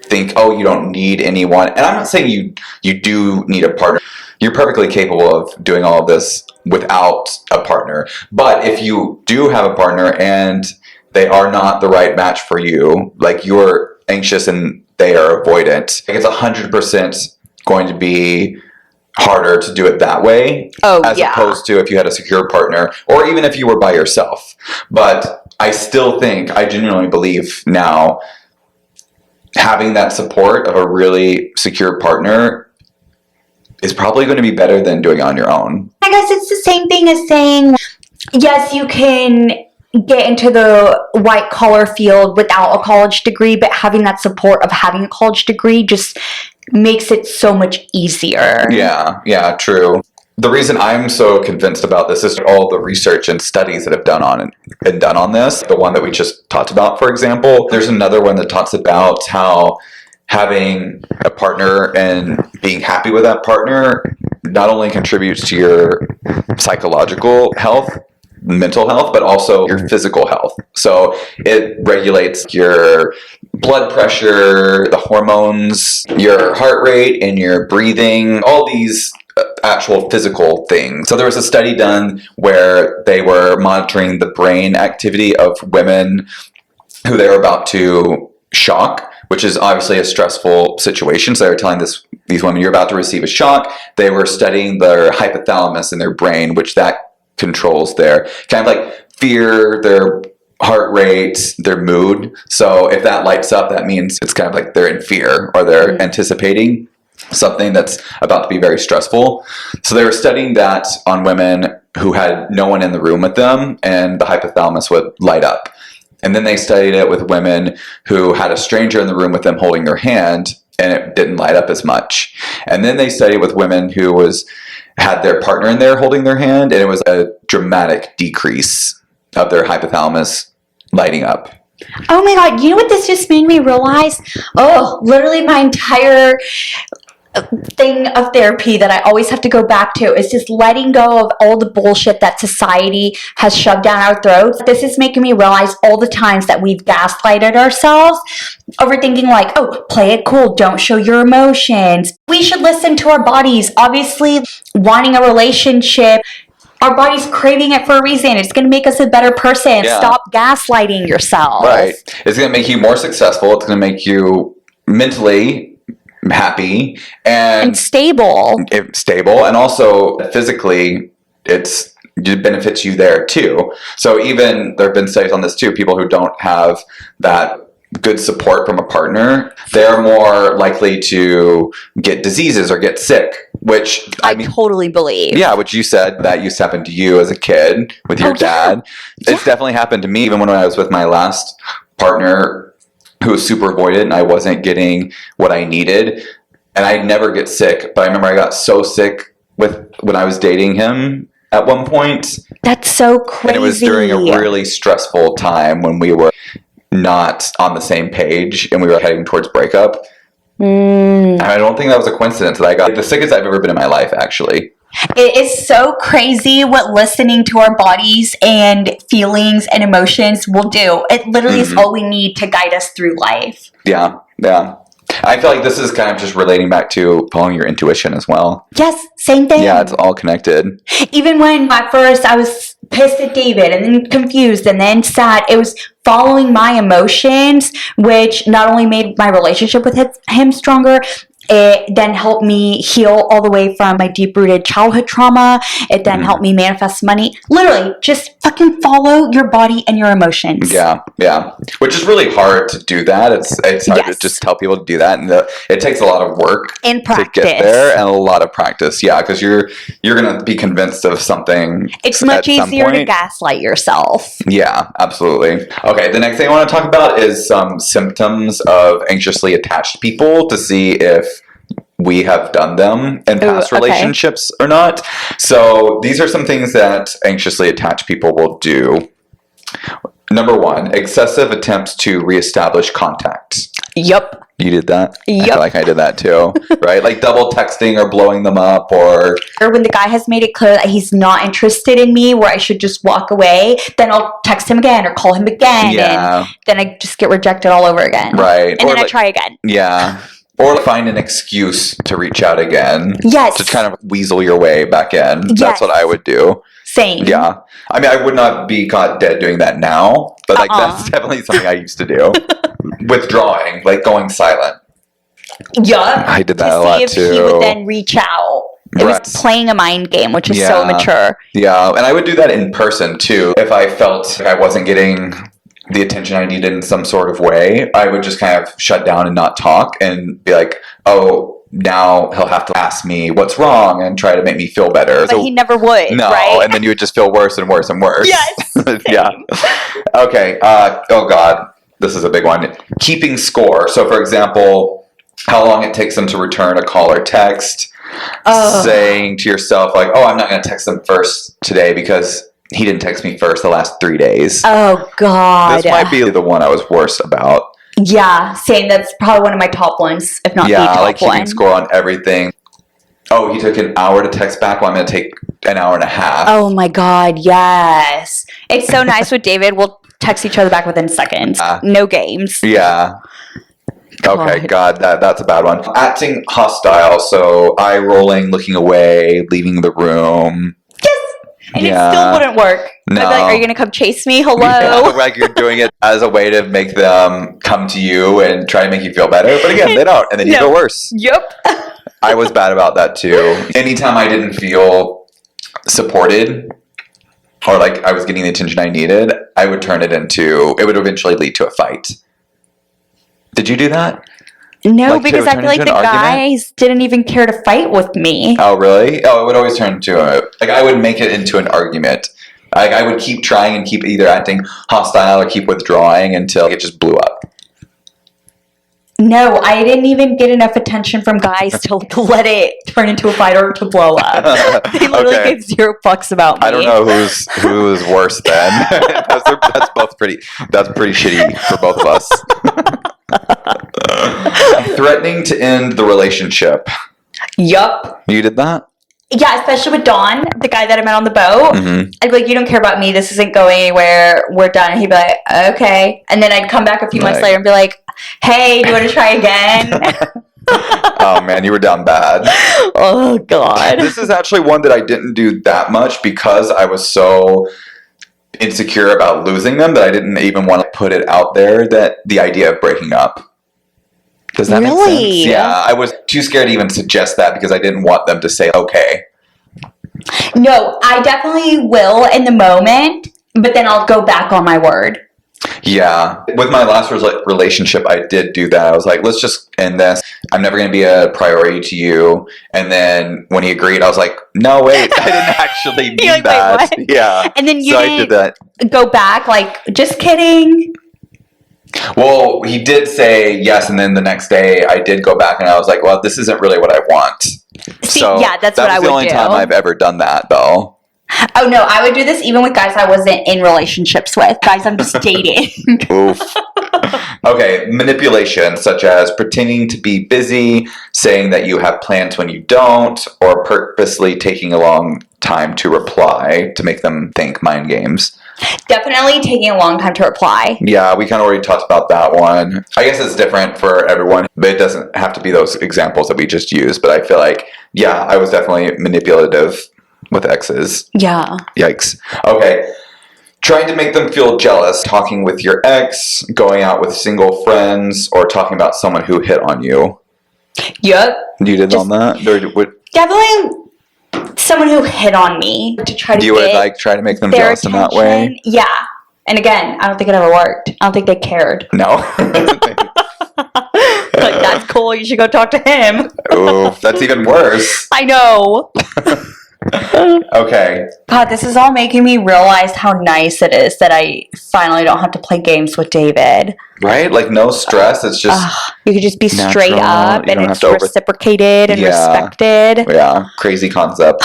think, oh, you don't need anyone. And I'm not saying you do need a partner. You're perfectly capable of doing all of this without a partner. But if you do have a partner and they are not the right match for you, like you're anxious and they are avoidant, I think it's 100% going to be harder to do it that way as opposed to if you had a secure partner, or even if you were by yourself. But I still think, I genuinely believe now, having that support of a really secure partner is probably going to be better than doing it on your own. I guess it's the same thing as saying, yes, you can get into the white collar field without a college degree, but having that support of having a college degree just makes it so much easier. Yeah, true. The reason I'm so convinced about this is all the research and studies that have been done on this. The one that we just talked about, for example. There's another one that talks about how having a partner and being happy with that partner not only contributes to your psychological health, mental health, but also your physical health. So it regulates your blood pressure, the hormones, your heart rate, and your breathing, all these actual physical things. So there was a study done where they were monitoring the brain activity of women who they were about to shock, which is obviously a stressful situation. So they were telling these women, you're about to receive a shock. They were studying their hypothalamus in their brain, which that controls their kind of like fear, their heart rate, their mood. So if that lights up, that means it's kind of like they're in fear or they're anticipating something that's about to be very stressful. So they were studying that on women who had no one in the room with them, and the hypothalamus would light up. And then they studied it with women who had a stranger in the room with them holding their hand, and it didn't light up as much. And then they studied with women who had their partner in there holding their hand, and it was a dramatic decrease of their hypothalamus lighting up. Oh my God, you know what this just made me realize? Oh, literally my entire thing of therapy that I always have to go back to is just letting go of all the bullshit that society has shoved down our throats. This is making me realize all the times that we've gaslighted ourselves, overthinking like, oh, play it cool, don't show your emotions. We should listen to our bodies. Obviously, wanting a relationship, our body's craving it for a reason. It's going to make us a better person. Yeah. Stop gaslighting yourself. Right. It's going to make you more successful. It's going to make you mentally happy And and stable. stable, and also physically it benefits you there too. So even there have been studies on this too. People who don't have that good support from a partner, they're more likely to get diseases or get sick, which I totally believe. yeah, which you said that used to happen to you as a kid with your Oh, yeah. dad. It's definitely happened to me even when I was with my last partner who was super avoidant and I wasn't getting what I needed. And I'd never get sick, but I remember I got so sick when I was dating him at one point. That's so crazy. And it was during a really stressful time when we were not on the same page and we were heading towards breakup. And I don't think that was a coincidence that I got the sickest I've ever been in my life, actually. It is so crazy what listening to our bodies and feelings and emotions will do. It literally is all we need to guide us through life. Yeah, yeah. I feel like this is kind of just relating back to following your intuition as well. Yes, same thing. Yeah, it's all connected. Even when at first I was pissed at David and then confused and then sad, it was following my emotions, which not only made my relationship with him stronger, it then helped me heal all the way from my deep-rooted childhood trauma. It then helped me manifest money. Literally, just fucking follow your body and your emotions. Yeah, yeah. Which is really hard to do that. It's hard to just tell people to do that, and it takes a lot of work And practice. to get there, and a lot of practice. Yeah, because you're gonna be convinced of something. It's much at some easier to point. gaslight yourself. Yeah, absolutely. Okay, the next thing I want to talk about is some symptoms of anxiously attached people to see if we have done them in past okay. relationships or not. So these are some things that anxiously attached people will do. Number 1, excessive attempts to reestablish contact. Yup. You did that? I Yep. feel like I did that too, right? Like double texting or blowing them up or Or when the guy has made it clear that he's not interested in me, where I should just walk away, then I'll text him again or call him again. yeah, And then I just get rejected all over again. right. And or then I like, try again. yeah. Or find an excuse to reach out again. Yes. To kind of weasel your way back in. That's Yes. what I would do. Same. Yeah. I mean, I would not be caught dead doing that now, but like that's definitely something I used to do. Withdrawing, like going silent. Yup. I did that to a lot see if he too. would then reach out. It Right. was playing a mind game, which is so Yeah. immature. Yeah, and I would do that in person too. If I felt like I wasn't getting the attention I needed in some sort of way, I would just kind of shut down and not talk and be like, oh, now he'll have to ask me what's wrong and try to make me feel better. But he never would, no, right? and then you would just feel worse and worse and worse. Yes. Yeah. Okay. Oh God, this is a big one. Keeping score. So, for example, how long it takes them to return a call or text. Saying to yourself, like, oh, I'm not going to text them first today because he didn't text me first the last 3 days. Oh, God. This might be the one I was worst about. Yeah, same. That's probably one of my top ones, if not the Yeah, top like keeping one. score on everything. Oh, he took an hour to text back. Well, I'm going to take an hour and a half. Oh my God, yes. It's so nice with David. We'll text each other back within seconds. No games. Yeah. Okay, God, that's a bad one. Acting hostile, so eye rolling, looking away, leaving the room. And it still wouldn't work. No. I'd be like, are you going to come chase me? Hello? Yeah, like you're doing it as a way to make them come to you and try to make you feel better. But again, they don't. And then you No. go worse. Yep. I was bad about that too. Anytime I didn't feel supported or like I was getting the attention I needed, I would turn it would eventually lead to a fight. Did you do that? No, Like, because to I turn feel like into the an argument? guys didn't even care to fight with me. Oh, really? Oh, it would always turn into I would make it into an argument. I would keep trying and keep either acting hostile or keep withdrawing until it just blew up. No, I didn't even get enough attention from guys to let it turn into a fight or to blow up. They literally Okay. gave 0 fucks about me. I don't know who is worse then. That's pretty shitty for both of us. Threatening to end the relationship. Yup. You did that? Yeah, especially with Don, the guy that I met on the boat. Mm-hmm. I'd be like, you don't care about me. This isn't going anywhere. We're done. And he'd be like, okay. And then I'd come back a few months later and be like, hey, do you want to try again? Oh man, you were down bad. Oh, God. This is actually one that I didn't do that much because I was so insecure about losing them that I didn't even want to put it out there that the idea of breaking up. Does that make Really? sense? Yeah, I was too scared to even suggest that because I didn't want them to say okay. No, I definitely will in the moment, but then I'll go back on my word. Yeah. With my last relationship, I did do that. I was like, let's just end this. I'm never going to be a priority to you. And then when he agreed, I was like, no, wait, I didn't actually mean You're like, that. wait, what? Yeah. And then you so I did that. go back like, just kidding. Well, he did say yes, and then the next day I did go back and I was like, well, this isn't really what I want. See, so yeah, that's what I that was the would only do. time I've ever done that, though. Oh no, I would do this even with guys I wasn't in relationships with. Guys I'm just dating. Oof. Okay, manipulation, such as pretending to be busy, saying that you have plans when you don't, or purposely taking a long time to reply to make them think. Mind games. Definitely taking a long time to reply. Yeah, we kind of already talked about that one. I guess it's different for everyone, but it doesn't have to be those examples that we just used. But I feel like, yeah, I was definitely manipulative with exes. Yeah. Yikes. Okay. Trying to make them feel jealous, talking with your ex, going out with single friends, or talking about someone who hit on you. Yep. You did on that? Or Definitely someone who hit on me to try to you get would like try to make them their jealous in that way? attention. Yeah. And again, I don't think it ever worked. I don't think they cared. No. Like, that's cool. You should go talk to him. Oof, that's even worse. I know. Okay. God, this is all making me realize how nice it is that I finally don't have to play games with David. Right? Like no stress. It's just You could just be straight natural. up You and don't it's have to reciprocated and Yeah. respected. yeah, crazy concept.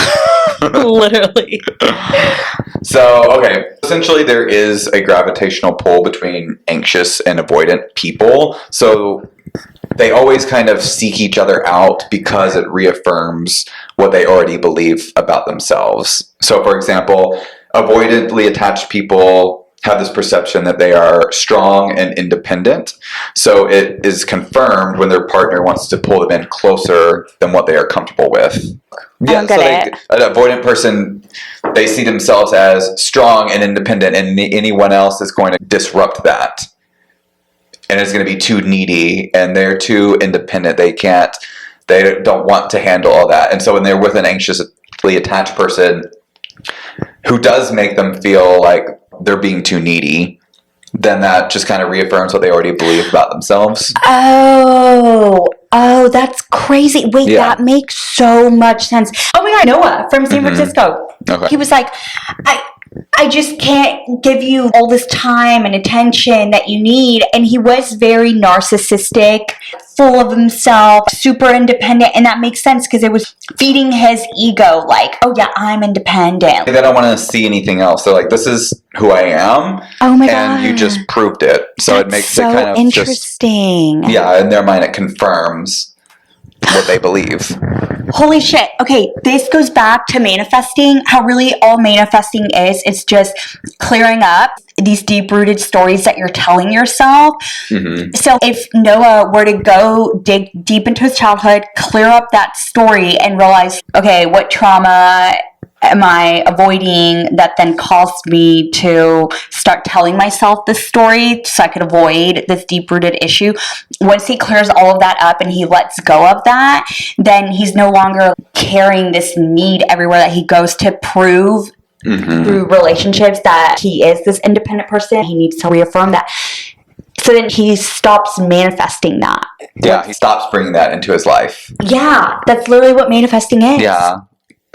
Literally. So, okay. Essentially, there is a gravitational pull between anxious and avoidant people. So, they always kind of seek each other out because it reaffirms what they already believe about themselves. So, for example, avoidantly attached people have this perception that they are strong and independent. So, it is confirmed when their partner wants to pull them in closer than what they are comfortable with. I don't get it. An avoidant person, they see themselves as strong and independent, and anyone else is going to disrupt that. And it's going to be too needy, and they're too independent. They don't want to handle all that. And so when they're with an anxiously attached person who does make them feel like they're being too needy, then that just kind of reaffirms what they already believe about themselves. Oh, that's crazy. Wait, Yeah. that makes so much sense. Oh my God, Noah from San Francisco. Okay. He was like, I just can't give you all this time and attention that you need. And he was very narcissistic, full of himself, super independent. And that makes sense because it was feeding his ego like, oh yeah, I'm independent. They don't want to see anything else. They're like, this is who I am. Oh my and God. you just proved it. So it makes so it kind of interesting. yeah, in their mind it confirms what they believe. Holy shit. Okay, this goes back to manifesting. How really all manifesting is, it's just clearing up these deep-rooted stories that you're telling yourself. Mm-hmm. So if Noah were to go dig deep into his childhood, clear up that story and realize, okay, what trauma am I avoiding that then caused me to start telling myself this story so I could avoid this deep-rooted issue? Once he clears all of that up and he lets go of that, then he's no longer carrying this need everywhere that he goes to prove through relationships that he is this independent person. He needs to reaffirm that. So then he stops manifesting that. Yeah, he stops bringing that into his life. Yeah, that's literally what manifesting is. Yeah.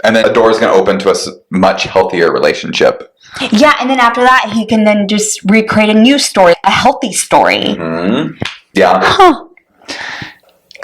And then the door is going to open to a much healthier relationship. Yeah, and then after that, he can then just recreate a new story, a healthy story. Mm-hmm. Yeah. Huh.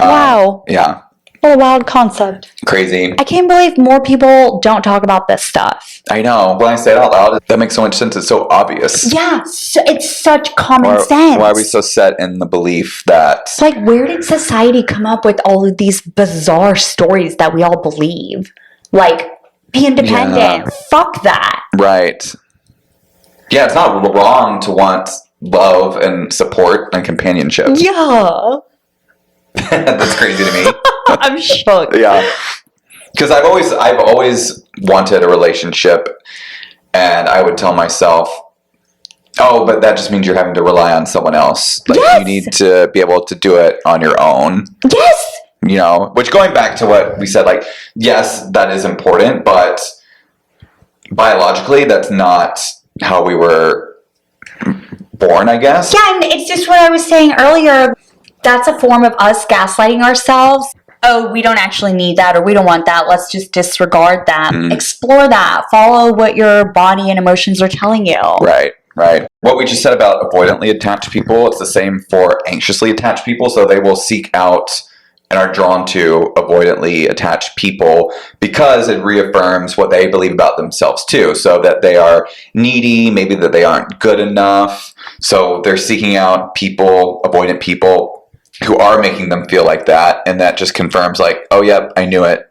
Wow. Yeah. What a wild concept. Crazy. I can't believe more people don't talk about this stuff. I know. When I say it out loud, that makes so much sense. It's so obvious. Yeah, so it's such common sense. Why are we so set in the belief that... It's like, where did society come up with all of these bizarre stories that we all believe? Like, be independent. Yeah. Fuck that. Right. Yeah, it's not wrong to want love and support and companionship. Yeah. That's crazy to me. I'm shook. Yeah. Because I've always wanted a relationship, and I would tell myself, Oh, but that just means you're having to rely on someone else. Like, Yes. you need to be able to do it on your own. Yes. You know, which going back to what we said, like, yes, that is important, but biologically, that's not how we were born, I guess. Yeah, and it's just what I was saying earlier. That's a form of us gaslighting ourselves. Oh, we don't actually need that, or we don't want that. Let's just disregard that. Explore that. Follow what your body and emotions are telling you. Right. What we just said about avoidantly attached people, it's the same for anxiously attached people. So they will seek out and are drawn to avoidantly attached people because it reaffirms what they believe about themselves too. So that they are needy, maybe that they aren't good enough. So they're seeking out people, avoidant people, who are making them feel like that. And that just confirms, like, oh, yep, I knew it.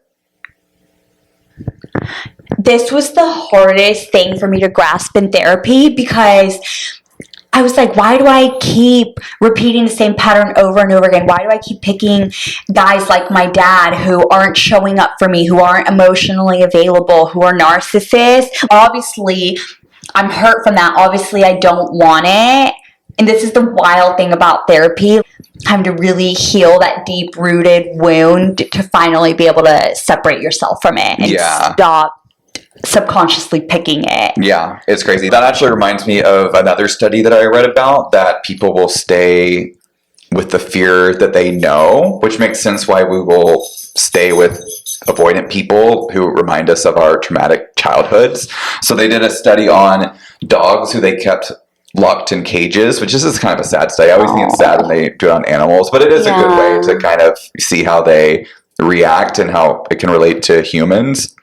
This was the hardest thing for me to grasp in therapy because I was like, why do I keep repeating the same pattern over and over again? Why do I keep picking guys like my dad who aren't showing up for me, who aren't emotionally available, who are narcissists? Obviously, I'm hurt from that. Obviously, I don't want it. And this is the wild thing about therapy, having to really heal that deep-rooted wound to finally be able to separate yourself from it and stop subconsciously picking it. Yeah, it's crazy. That actually reminds me of another study that I read about, that people will stay with the fear that they know, which makes sense why we will stay with avoidant people who remind us of our traumatic childhoods. So they did a study on dogs who they kept locked in cages, which is kind of a sad study. I always think it's sad when they do it on animals, but it is a good way to kind of see how they react and how it can relate to humans.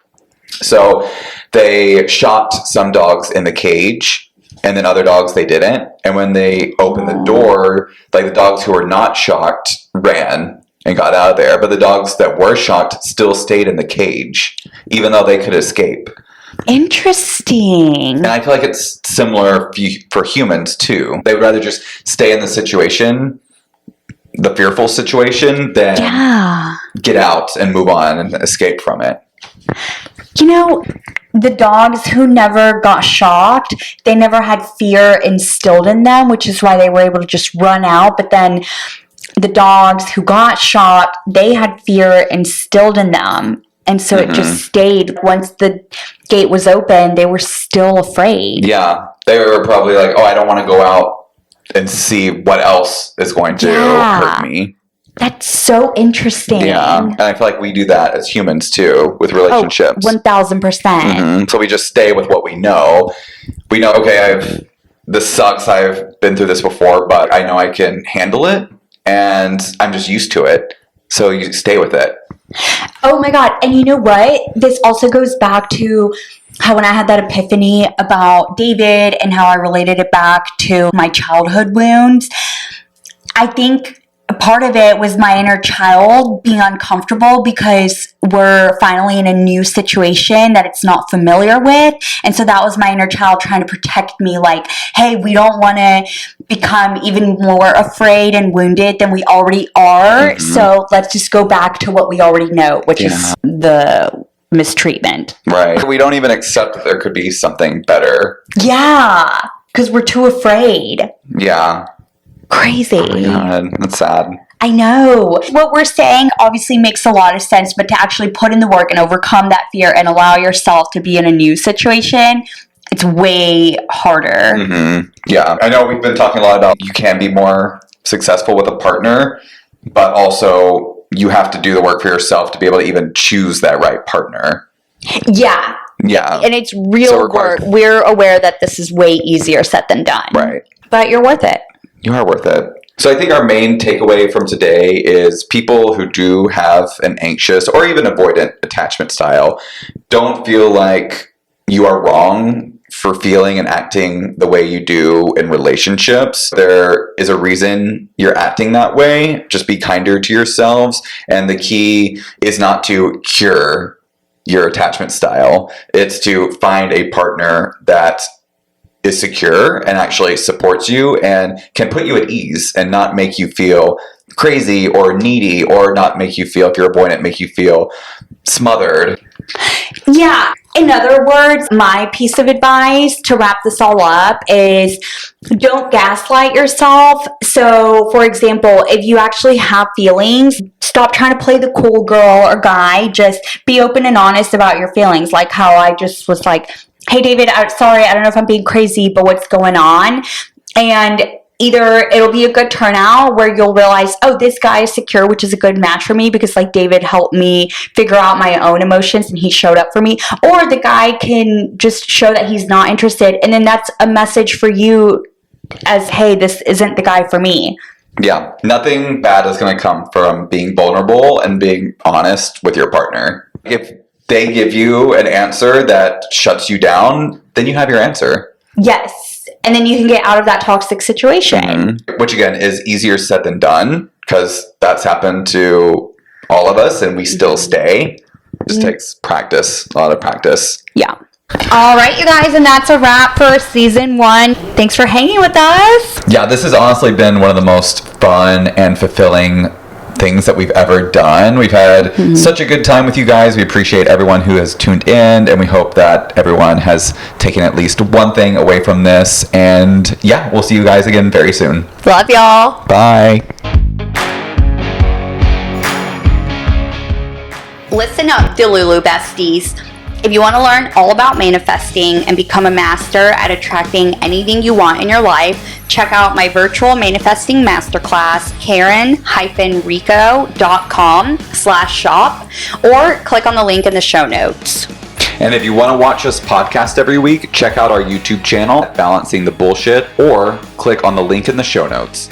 So they shocked some dogs in the cage, and then other dogs they didn't. And when they opened the door, like, the dogs who were not shocked ran and got out of there, but the dogs that were shocked still stayed in the cage, even though they could escape. Interesting. And I feel like it's similar for humans too. They would rather just stay in the situation, the fearful situation, than get out and move on and escape from it. You know, the dogs who never got shocked, they never had fear instilled in them, which is why they were able to just run out. But then the dogs who got shocked, they had fear instilled in them. And so it just stayed. Once the gate was open, they were still afraid. Yeah. They were probably like, oh, I don't want to go out and see what else is going to hurt me. That's so interesting. Yeah. And I feel like we do that as humans too with relationships. 1000%. So we just stay with what we know. We know, okay, this sucks. I've been through this before, but I know I can handle it, and I'm just used to it. So you stay with it. Oh my God. And you know what? This also goes back to how when I had that epiphany about David and how I related it back to my childhood wounds, I think a part of it was my inner child being uncomfortable because we're finally in a new situation that it's not familiar with. And so that was my inner child trying to protect me, like, hey, we don't want to become even more afraid and wounded than we already are. So let's just go back to what we already know, which is the mistreatment. Right. We don't even accept that there could be something better. Yeah, because we're too afraid. Yeah. Crazy. Oh my God, that's sad. I know. What we're saying obviously makes a lot of sense, but to actually put in the work and overcome that fear and allow yourself to be in a new situation, it's way harder. Yeah. I know we've been talking a lot about you can be more successful with a partner, but also you have to do the work for yourself to be able to even choose that right partner. Yeah. Yeah. And it's real work. We're aware that this is way easier said than done. Right. But you're worth it. You are worth it. So I think our main takeaway from today is people who do have an anxious or even avoidant attachment style, don't feel like you are wrong for feeling and acting the way you do in relationships. There is a reason you're acting that way. Just be kinder to yourselves. And the key is not to cure your attachment style. It's to find a partner that is secure and actually supports you and can put you at ease and not make you feel crazy or needy, or not make you feel, if you're avoidant, make you feel smothered. Yeah. In other words, my piece of advice to wrap this all up is don't gaslight yourself. So, for example, if you actually have feelings, stop trying to play the cool girl or guy. Just be open and honest about your feelings. Like how I just was like, hey, David, I'm sorry, I don't know if I'm being crazy, but what's going on? And either it'll be a good turnout where you'll realize, oh, this guy is secure, which is a good match for me because like David helped me figure out my own emotions and he showed up for me. Or the guy can just show that he's not interested. And then that's a message for you as, hey, this isn't the guy for me. Yeah, nothing bad is going to come from being vulnerable and being honest with your partner. If they give you an answer that shuts you down, then you have your answer. Yes. And then you can get out of that toxic situation. Mm-hmm. Which again is easier said than done because that's happened to all of us and we still stay. It just takes practice, a lot of practice. Yeah. All right, you guys, and that's a wrap for season 1. Thanks for hanging with us. Yeah, this has honestly been one of the most fun and fulfilling things that we've ever done. We've had such a good time with you guys. We appreciate everyone who has tuned in, and we hope that everyone has taken at least one thing away from this. And yeah, we'll see you guys again very soon. Love y'all. Bye. Listen up, Delulu besties. If you want to learn all about manifesting and become a master at attracting anything you want in your life, check out my virtual manifesting masterclass, karen-rico.com/shop, or click on the link in the show notes. And if you want to watch us podcast every week, check out our YouTube channel, Balancing the Bullshit, or click on the link in the show notes.